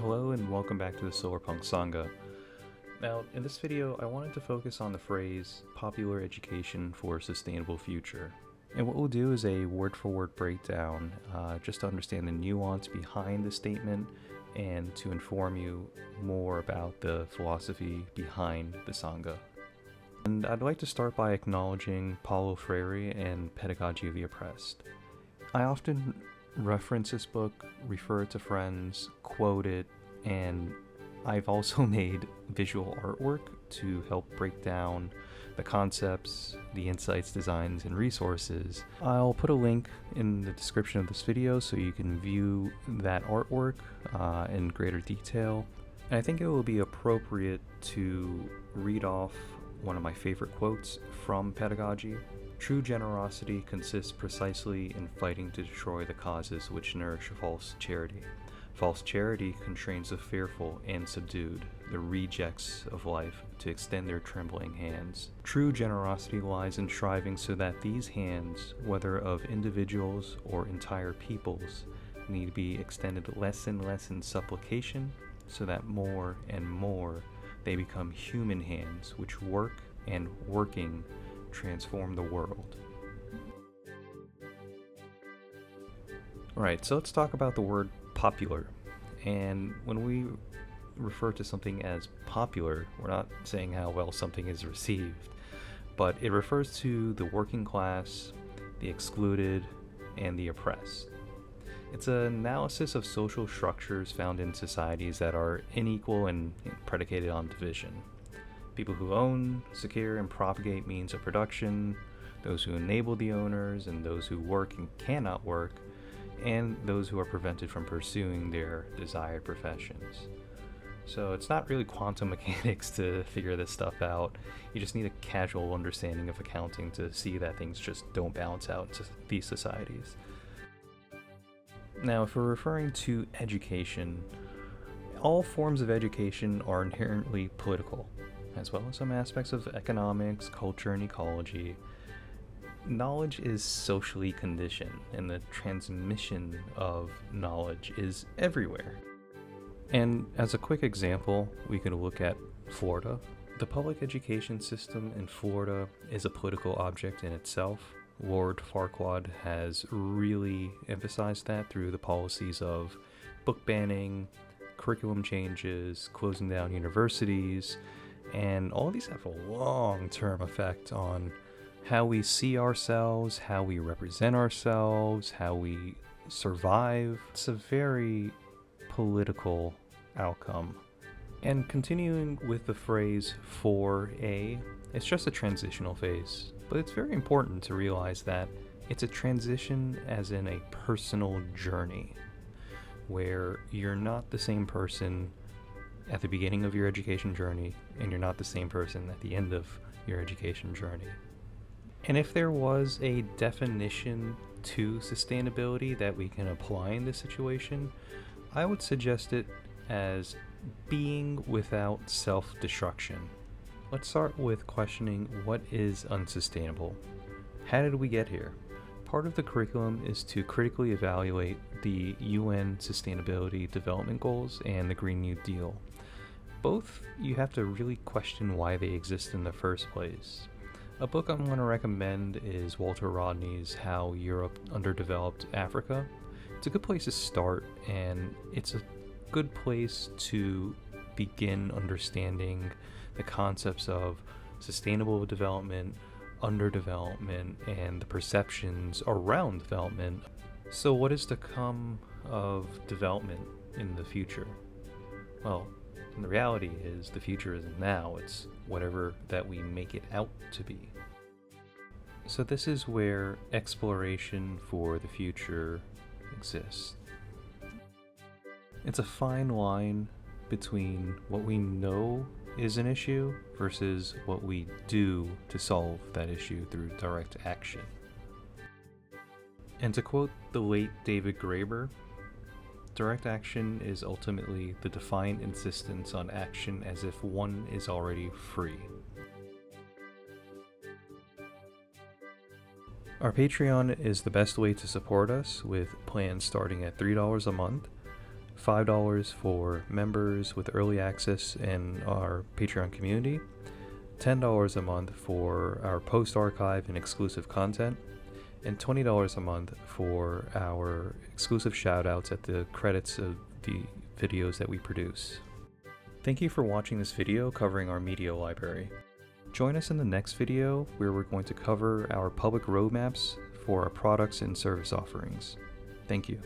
Hello and welcome back to the SolarpunkSangha. Now, in this video, I wanted to focus on the phrase popular education for a sustainable future. And what we'll do is a word-for-word breakdown, just to understand the nuance behind the statement and to inform you more about the philosophy behind the Sangha. And I'd like to start by acknowledging Paulo Freire and Pedagogy of the Oppressed. I often reference this book, refer it to friends, quote it, and I've also made visual artwork to help break down the concepts, the insights, designs, and resources. I'll put a link in the description of this video so you can view that artwork in greater detail. And I think it will be appropriate to read off one of my favorite quotes from Pedagogy. True generosity consists precisely in fighting to destroy the causes which nourish false charity. False charity constrains the fearful and subdued, the rejects of life, to extend their trembling hands. True generosity lies in striving so that these hands, whether of individuals or entire peoples, need be extended less and less in supplication, so that more and more they become human hands which work and working transform the world. Alright, so let's talk about the word popular. And when we refer to something as popular, we're not saying how well something is received, but it refers to the working class, the excluded, and the oppressed. It's an analysis of social structures found in societies that are unequal and predicated on division. People who own, secure, and propagate means of production, those who enable the owners, and those who work and cannot work, and those who are prevented from pursuing their desired professions. So it's not really quantum mechanics to figure this stuff out. You just need a casual understanding of accounting to see that things just don't balance out into these societies. Now, if we're referring to education, all forms of education are inherently political, as well as some aspects of economics, culture, and ecology. Knowledge is socially conditioned, and the transmission of knowledge is everywhere. And as a quick example, we can look at Florida. The public education system in Florida is a political object in itself. Lord Farquaad has really emphasized that through the policies of book banning, curriculum changes, closing down universities, and all of these have a long-term effect on how we see ourselves, how we represent ourselves, how we survive. It's a very political outcome. And continuing with the phrase 4A, it's just a transitional phase, but it's very important to realize that it's a transition as in a personal journey, where you're not the same person at the beginning of your education journey, and you're not the same person at the end of your education journey. And if there was a definition to sustainability that we can apply in this situation, I would suggest it as being without self-destruction. Let's start with questioning what is unsustainable. How did we get here? Part of the curriculum is to critically evaluate the UN Sustainability Development Goals and the Green New Deal. Both, you have to really question why they exist in the first place. A book I'm going to recommend is Walter Rodney's How Europe Underdeveloped Africa. It's a good place to start, and it's a good place to begin understanding the concepts of sustainable development, underdevelopment, and the perceptions around development. So what is to come of development in the future? Well, the reality is the future isn't now, it's whatever that we make it out to be. So this is where exploration for the future exists. It's a fine line between what we know is an issue versus what we do to solve that issue through direct action. And to quote the late David Graeber, direct action is ultimately the defiant insistence on action as if one is already free. Our Patreon is the best way to support us, with plans starting at $3 a month. $5 for members with early access in our Patreon community, $10 a month for our post archive and exclusive content, and $20 a month for our exclusive shoutouts at the credits of the videos that we produce. Thank you for watching this video covering our media library. Join us in the next video where we're going to cover our public roadmaps for our products and service offerings. Thank you.